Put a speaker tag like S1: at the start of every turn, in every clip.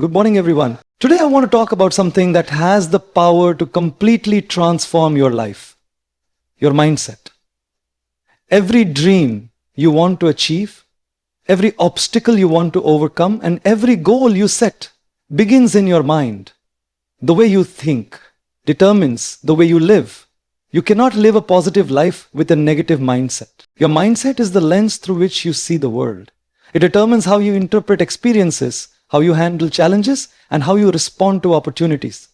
S1: Good morning, everyone. Today, I want to talk about something that has the power to completely transform your life, your mindset. Every dream you want to achieve, every obstacle you want to overcome, and every goal you set begins in your mind. The way you think determines the way you live. You cannot live a positive life with a negative mindset. Your mindset is the lens through which you see the world. It determines how you interpret experiences, how you handle challenges, and how you respond to opportunities.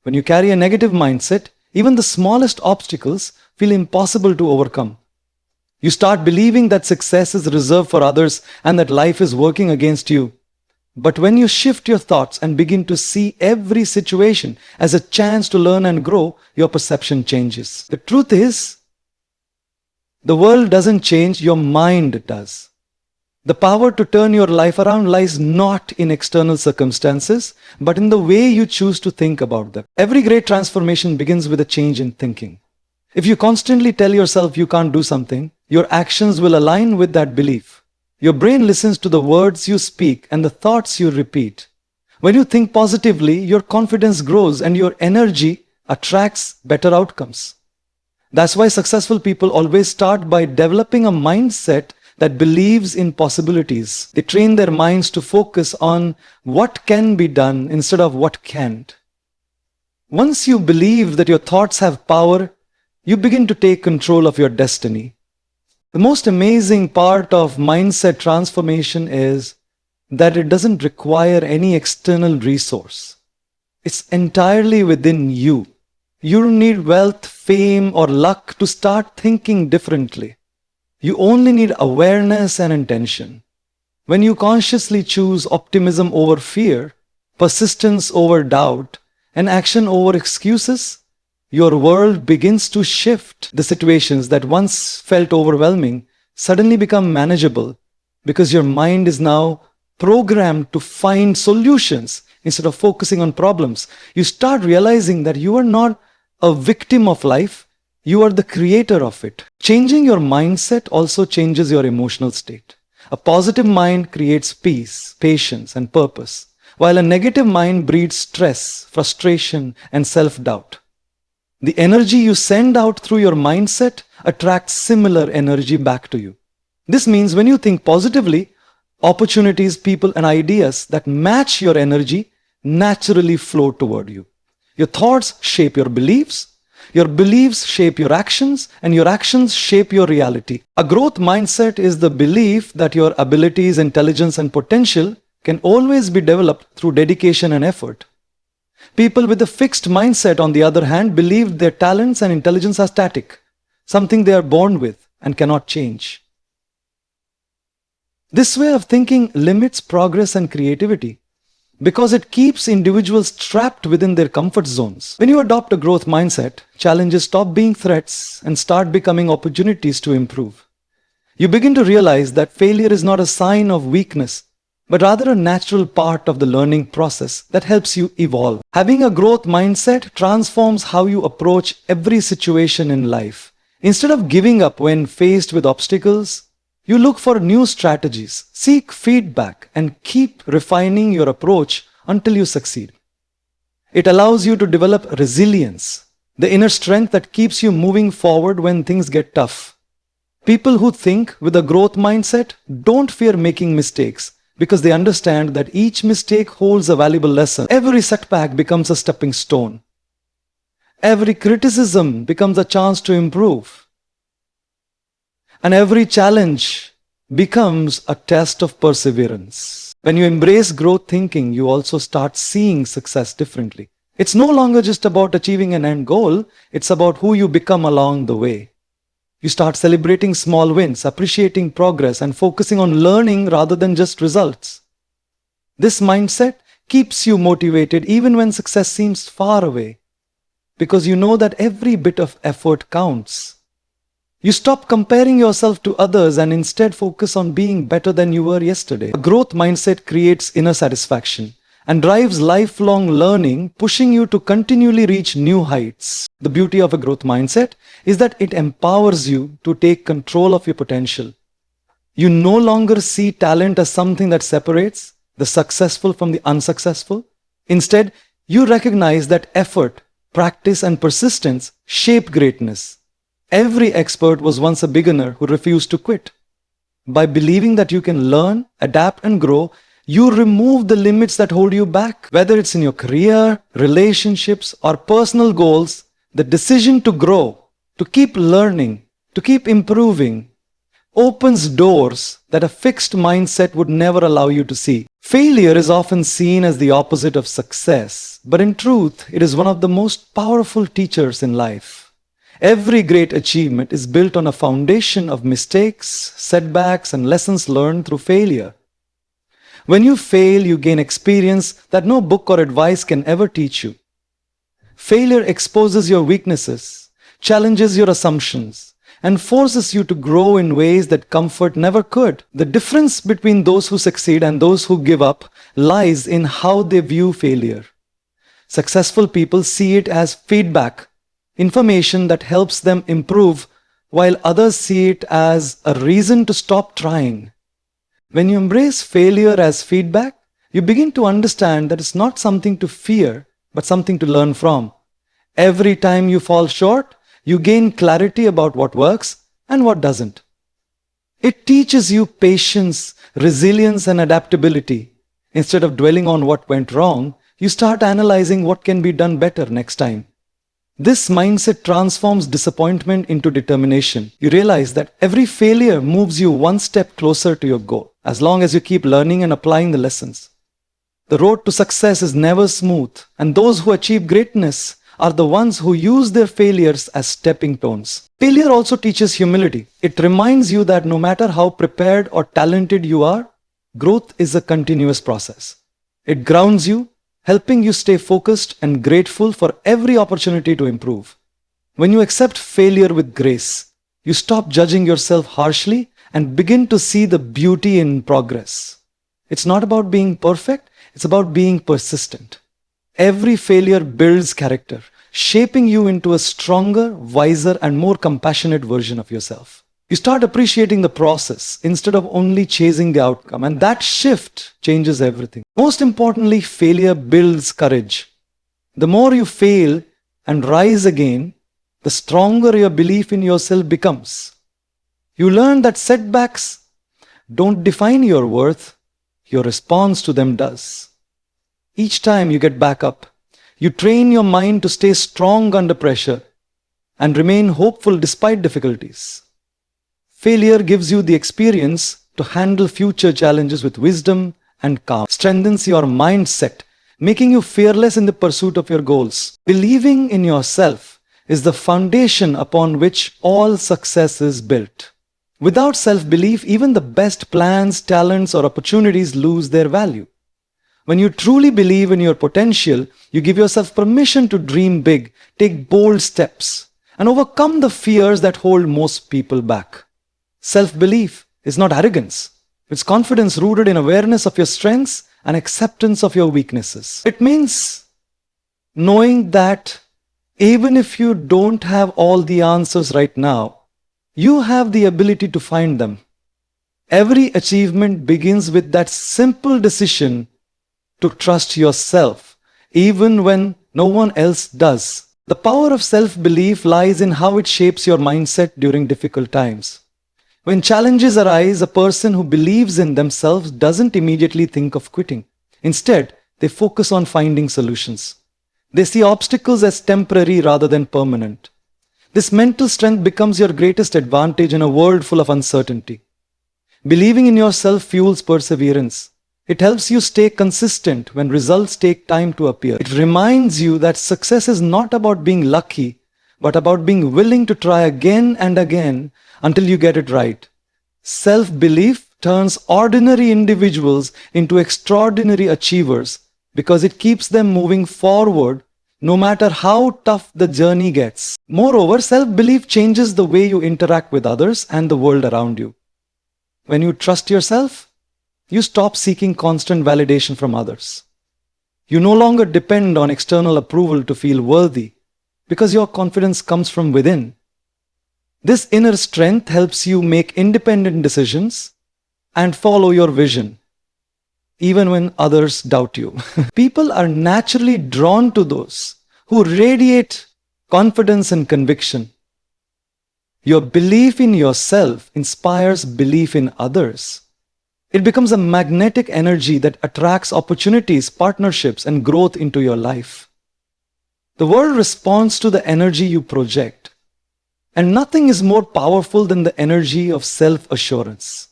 S1: When you carry a negative mindset, even the smallest obstacles feel impossible to overcome. You start believing that success is reserved for others and that life is working against you. But when you shift your thoughts and begin to see every situation as a chance to learn and grow, your perception changes. The truth is, the world doesn't change, your mind does. The power to turn your life around lies not in external circumstances, but in the way you choose to think about them. Every great transformation begins with a change in thinking. If you constantly tell yourself you can't do something, your actions will align with that belief. Your brain listens to the words you speak and the thoughts you repeat. When you think positively, your confidence grows and your energy attracts better outcomes. That's why successful people always start by developing a mindset that believes in possibilities. They train their minds to focus on what can be done instead of what can't. Once you believe that your thoughts have power, you begin to take control of your destiny. The most amazing part of mindset transformation is that it doesn't require any external resource. It's entirely within you. You don't need wealth, fame, or luck to start thinking differently. You only need awareness and intention. When you consciously choose optimism over fear, persistence over doubt, and action over excuses, your world begins to shift. The situations that once felt overwhelming suddenly become manageable because your mind is now programmed to find solutions instead of focusing on problems. You start realizing that you are not a victim of life, you are the creator of it. Changing your mindset also changes your emotional state. A positive mind creates peace, patience, and purpose, while a negative mind breeds stress, frustration, and self-doubt. The energy you send out through your mindset attracts similar energy back to you. This means when you think positively, opportunities, people, and ideas that match your energy naturally flow toward you. Your thoughts shape your beliefs shape your actions, and your actions shape your reality. A growth mindset is the belief that your abilities, intelligence, and potential can always be developed through dedication and effort. People with a fixed mindset, on the other hand, believe their talents and intelligence are static, something they are born with and cannot change. This way of thinking limits progress and creativity because it keeps individuals trapped within their comfort zones. When you adopt a growth mindset, challenges stop being threats and start becoming opportunities to improve. You begin to realize that failure is not a sign of weakness, but rather a natural part of the learning process that helps you evolve. Having a growth mindset transforms how you approach every situation in life. Instead of giving up when faced with obstacles, you look for new strategies, seek feedback, and keep refining your approach until you succeed. It allows you to develop resilience, the inner strength that keeps you moving forward when things get tough. People who think with a growth mindset don't fear making mistakes because they understand that each mistake holds a valuable lesson. Every setback becomes a stepping stone. Every criticism becomes a chance to improve. And every challenge becomes a test of perseverance. When you embrace growth thinking, you also start seeing success differently. It's no longer just about achieving an end goal, it's about who you become along the way. You start celebrating small wins, appreciating progress, and focusing on learning rather than just results. This mindset keeps you motivated even when success seems far away, because you know that every bit of effort counts. You stop comparing yourself to others and instead focus on being better than you were yesterday. A growth mindset creates inner satisfaction and drives lifelong learning, pushing you to continually reach new heights. The beauty of a growth mindset is that it empowers you to take control of your potential. You no longer see talent as something that separates, the successful from the unsuccessful. Instead, you recognize that effort, practice, and persistence shape greatness. Every expert was once a beginner who refused to quit. By believing that you can learn, adapt, and grow, you remove the limits that hold you back. Whether it's in your career, relationships, or personal goals, the decision to grow, to keep learning, to keep improving, opens doors that a fixed mindset would never allow you to see. Failure is often seen as the opposite of success, but in truth, it is one of the most powerful teachers in life. Every great achievement is built on a foundation of mistakes, setbacks, and lessons learned through failure. When you fail, you gain experience that no book or advice can ever teach you. Failure exposes your weaknesses, challenges your assumptions, and forces you to grow in ways that comfort never could. The difference between those who succeed and those who give up lies in how they view failure. Successful people see it as feedback, information that helps them improve, while others see it as a reason to stop trying. When you embrace failure as feedback, you begin to understand that it's not something to fear, but something to learn from. Every time you fall short, you gain clarity about what works and what doesn't. It teaches you patience, resilience, and adaptability. Instead of dwelling on what went wrong, you start analyzing what can be done better next time. This mindset transforms disappointment into determination. You realize that every failure moves you one step closer to your goal, as long as you keep learning and applying the lessons. The road to success is never smooth, and those who achieve greatness are the ones who use their failures as stepping stones. Failure also teaches humility. It reminds you that no matter how prepared or talented you are, growth is a continuous process. It grounds you, helping you stay focused and grateful for every opportunity to improve. When you accept failure with grace, you stop judging yourself harshly and begin to see the beauty in progress. It's not about being perfect, it's about being persistent. Every failure builds character, shaping you into a stronger, wiser, and more compassionate version of yourself. You start appreciating the process instead of only chasing the outcome, and that shift changes everything. Most importantly, failure builds courage. The more you fail and rise again, the stronger your belief in yourself becomes. You learn that setbacks don't define your worth, your response to them does. Each time you get back up, you train your mind to stay strong under pressure and remain hopeful despite difficulties. Failure gives you the experience to handle future challenges with wisdom and calm, strengthens your mindset, making you fearless in the pursuit of your goals. Believing in yourself is the foundation upon which all success is built. Without self-belief, even the best plans, talents, or opportunities lose their value. When you truly believe in your potential, you give yourself permission to dream big, take bold steps, and overcome the fears that hold most people back. Self-belief is not arrogance. It's confidence rooted in awareness of your strengths and acceptance of your weaknesses. It means knowing that even if you don't have all the answers right now, you have the ability to find them. Every achievement begins with that simple decision to trust yourself, even when no one else does. The power of self-belief lies in how it shapes your mindset during difficult times. When challenges arise, a person who believes in themselves doesn't immediately think of quitting. Instead, they focus on finding solutions. They see obstacles as temporary rather than permanent. This mental strength becomes your greatest advantage in a world full of uncertainty. Believing in yourself fuels perseverance. It helps you stay consistent when results take time to appear. It reminds you that success is not about being lucky, but about being willing to try again and again until you get it right. Self-belief turns ordinary individuals into extraordinary achievers because it keeps them moving forward no matter how tough the journey gets. Moreover, self-belief changes the way you interact with others and the world around you. When you trust yourself, you stop seeking constant validation from others. You no longer depend on external approval to feel worthy because your confidence comes from within. This inner strength helps you make independent decisions and follow your vision. even when others doubt you. People are naturally drawn to those who radiate confidence and conviction. Your belief in yourself inspires belief in others. It becomes a magnetic energy that attracts opportunities, partnerships, and growth into your life. The world responds to the energy you project, and nothing is more powerful than the energy of self-assurance.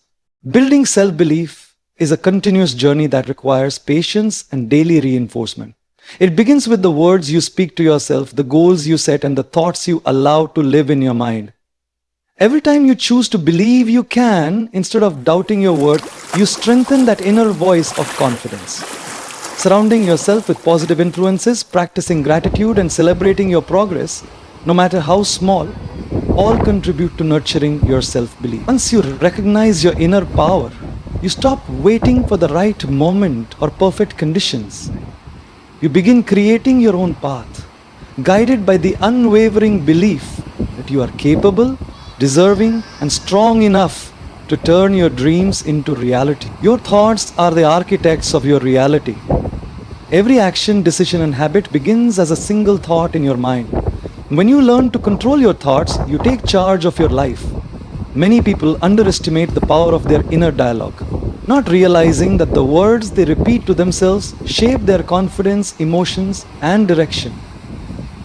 S1: Building self-belief is a continuous journey that requires patience and daily reinforcement. It begins with the words you speak to yourself, the goals you set, and the thoughts you allow to live in your mind. Every time you choose to believe you can, instead of doubting your worth, you strengthen that inner voice of confidence. Surrounding yourself with positive influences, practicing gratitude, and celebrating your progress, no matter how small, all contribute to nurturing your self-belief. Once you recognize your inner power, you stop waiting for the right moment or perfect conditions. You begin creating your own path, guided by the unwavering belief that you are capable, deserving, and strong enough to turn your dreams into reality. Your thoughts are the architects of your reality. Every action, decision, and habit begins as a single thought in your mind. When you learn to control your thoughts, you take charge of your life. Many people underestimate the power of their inner dialogue, not realizing that the words they repeat to themselves shape their confidence, emotions, and direction.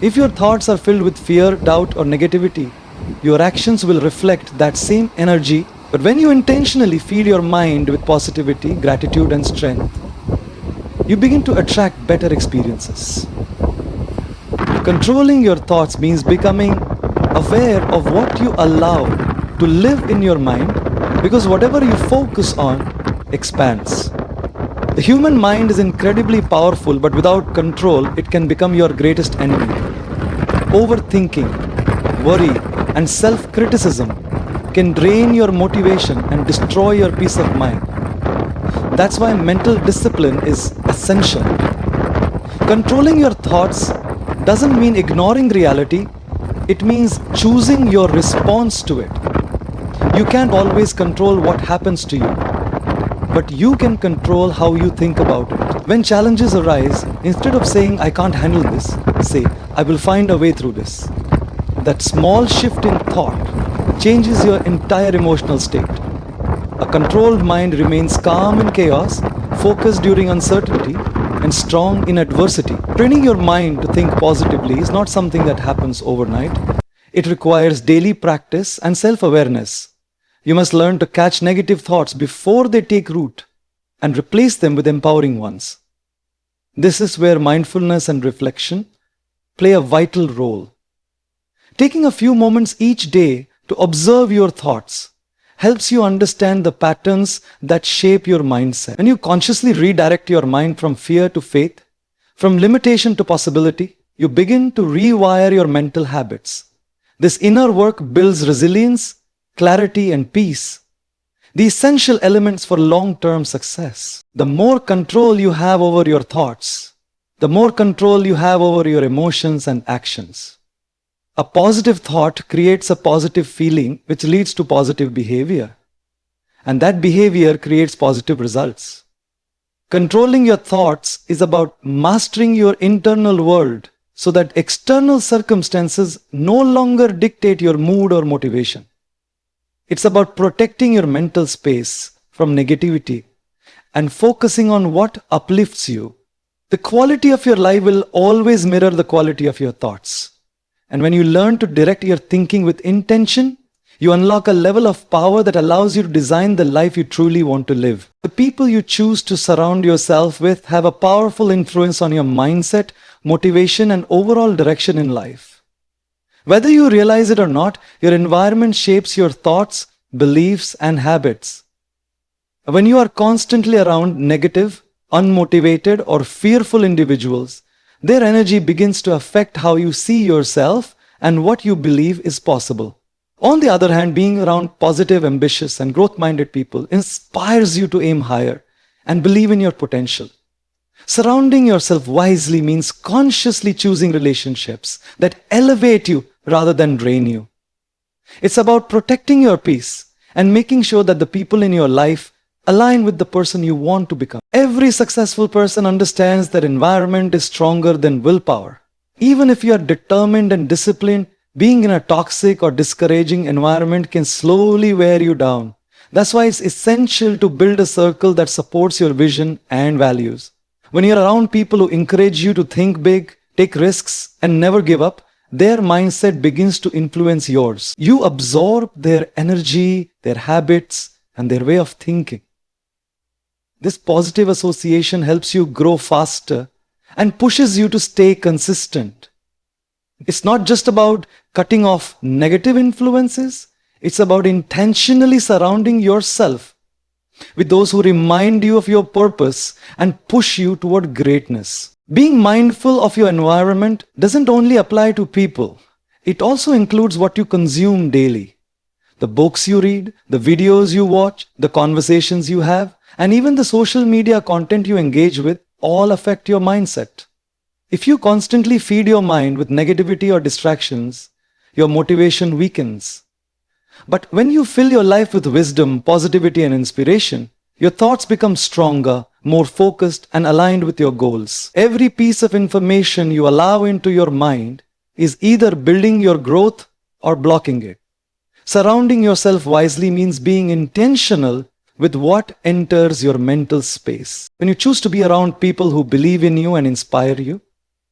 S1: If your thoughts are filled with fear, doubt, or negativity, your actions will reflect that same energy. But when you intentionally feed your mind with positivity, gratitude, and strength, you begin to attract better experiences. Controlling your thoughts means becoming aware of what you allow to live in your mind, because whatever you focus on expands. The human mind is incredibly powerful, but without control, it can become your greatest enemy. Overthinking, worry, and self-criticism can drain your motivation and destroy your peace of mind. That's why mental discipline is essential. Controlling your thoughts doesn't mean ignoring reality, it means choosing your response to it. You can't always control what happens to you, but you can control how you think about it. When challenges arise, instead of saying, "I can't handle this," say, "I will find a way through this." That small shift in thought changes your entire emotional state. A controlled mind remains calm in chaos, focused during uncertainty, and strong in adversity. Training your mind to think positively is not something that happens overnight. It requires daily practice and self-awareness. You must learn to catch negative thoughts before they take root and replace them with empowering ones. This is where mindfulness and reflection play a vital role. Taking a few moments each day to observe your thoughts helps you understand the patterns that shape your mindset. When you consciously redirect your mind from fear to faith, from limitation to possibility, you begin to rewire your mental habits. This inner work builds resilience, clarity, and peace, the essential elements for long-term success. The more control you have over your thoughts, the more control you have over your emotions and actions. A positive thought creates a positive feeling, which leads to positive behavior. And that behavior creates positive results. Controlling your thoughts is about mastering your internal world so that external circumstances no longer dictate your mood or motivation. It's about protecting your mental space from negativity and focusing on what uplifts you. The quality of your life will always mirror the quality of your thoughts. And when you learn to direct your thinking with intention, you unlock a level of power that allows you to design the life you truly want to live. The people you choose to surround yourself with have a powerful influence on your mindset, motivation, and overall direction in life. Whether you realize it or not, your environment shapes your thoughts, beliefs, and habits. When you are constantly around negative, unmotivated, or fearful individuals, their energy begins to affect how you see yourself and what you believe is possible. On the other hand, being around positive, ambitious, and growth-minded people inspires you to aim higher and believe in your potential. Surrounding yourself wisely means consciously choosing relationships that elevate you rather than drain you. It's about protecting your peace and making sure that the people in your life Align with the person you want to become. Every successful person understands that environment is stronger than willpower. Even if you are determined and disciplined, being in a toxic or discouraging environment can slowly wear you down. That's why it's essential to build a circle that supports your vision and values. When you're around people who encourage you to think big, take risks, and never give up, their mindset begins to influence yours. You absorb their energy, their habits, and their way of thinking. This positive association helps you grow faster and pushes you to stay consistent. It's not just about cutting off negative influences, it's about intentionally surrounding yourself with those who remind you of your purpose and push you toward greatness. Being mindful of your environment doesn't only apply to people, it also includes what you consume daily. The books you read, the videos you watch, the conversations you have, and even the social media content you engage with all affect your mindset. If you constantly feed your mind with negativity or distractions, your motivation weakens. But when you fill your life with wisdom, positivity, and inspiration, your thoughts become stronger, more focused, and aligned with your goals. Every piece of information you allow into your mind is either building your growth or blocking it. Surrounding yourself wisely means being intentional with what enters your mental space. When you choose to be around people who believe in you and inspire you,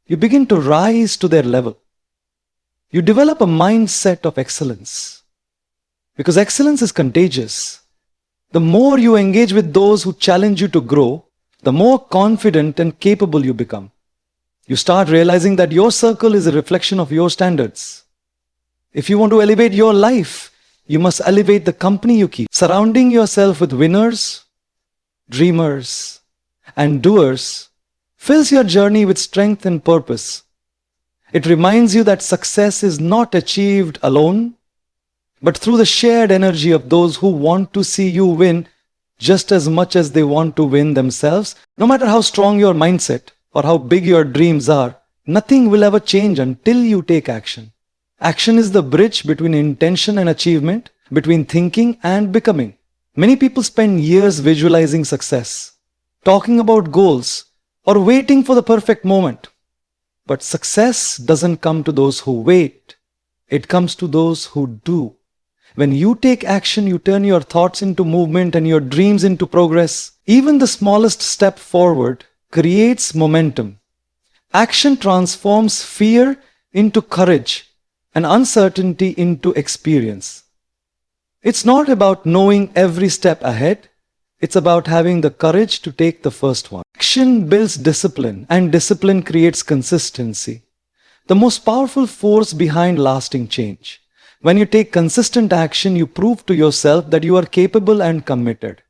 S1: you begin to rise to their level. You develop a mindset of excellence. Because excellence is contagious. The more you engage with those who challenge you to grow, the more confident and capable you become. You start realizing that your circle is a reflection of your standards. If you want to elevate your life, you must elevate the company you keep. Surrounding yourself with winners, dreamers, and doers fills your journey with strength and purpose. It reminds you that success is not achieved alone, but through the shared energy of those who want to see you win just as much as they want to win themselves. No matter how strong your mindset or how big your dreams are, nothing will ever change until you take action. Action is the bridge between intention and achievement, between thinking and becoming. Many people spend years visualizing success, talking about goals, or waiting for the perfect moment. But success doesn't come to those who wait. It comes to those who do. When you take action, you turn your thoughts into movement and your dreams into progress. Even the smallest step forward creates momentum. Action transforms fear into courage and uncertainty into experience. It's not about knowing every step ahead. It's about having the courage to take the first one. Action builds discipline, and discipline creates consistency, the most powerful force behind lasting change. When you take consistent action, you prove to yourself that you are capable and committed.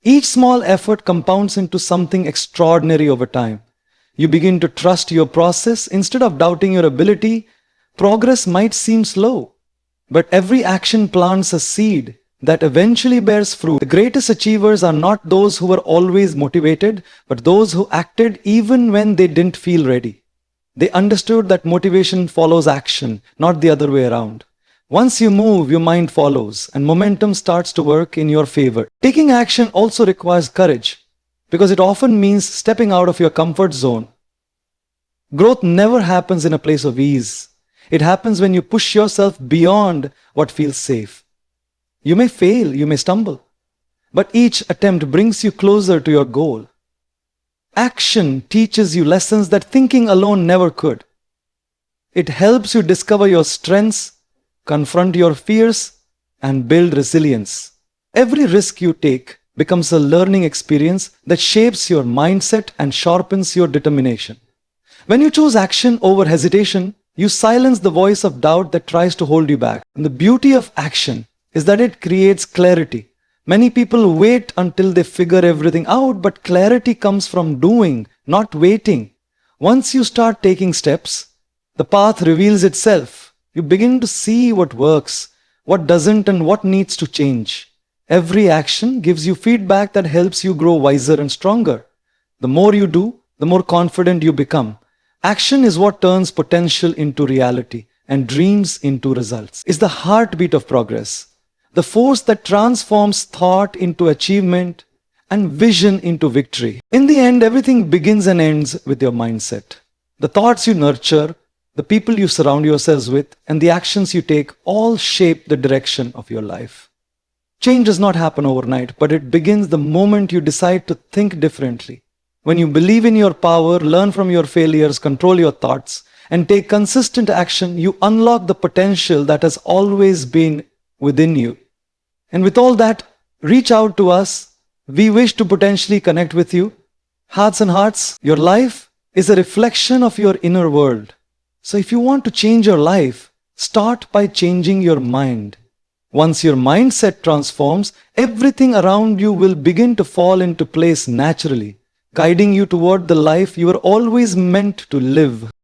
S1: Each small effort compounds into something extraordinary over time. You begin to trust your process instead of doubting your ability. Progress might seem slow, but every action plants a seed that eventually bears fruit. The greatest achievers are not those who were always motivated, but those who acted even when they didn't feel ready. They understood that motivation follows action, not the other way around. Once you move, your mind follows, and momentum starts to work in your favor. Taking action also requires courage, because it often means stepping out of your comfort zone. Growth never happens in a place of ease. It happens when you push yourself beyond what feels safe. You may fail, you may stumble, but each attempt brings you closer to your goal. Action teaches you lessons that thinking alone never could. It helps you discover your strengths, confront your fears, and build resilience. Every risk you take becomes a learning experience that shapes your mindset and sharpens your determination. When you choose action over hesitation, you silence the voice of doubt that tries to hold you back. And the beauty of action is that it creates clarity. Many people wait until they figure everything out, but clarity comes from doing, not waiting. Once you start taking steps, the path reveals itself. You begin to see what works, what doesn't, and what needs to change. Every action gives you feedback that helps you grow wiser and stronger. The more you do, the more confident you become. Action is what turns potential into reality and dreams into results. It's the heartbeat of progress, the force that transforms thought into achievement and vision into victory. In the end, everything begins and ends with your mindset. The thoughts you nurture, the people you surround yourselves with, and the actions you take all shape the direction of your life. Change does not happen overnight, but it begins the moment you decide to think differently. When you believe in your power, learn from your failures, control your thoughts, and take consistent action, you unlock the potential that has always been within you. And with all that, reach out to us. We wish to potentially connect with you. Hearts and hearts, your life is a reflection of your inner world. So if you want to change your life, start by changing your mind. Once your mindset transforms, everything around you will begin to fall into place naturally, guiding you toward the life you were always meant to live.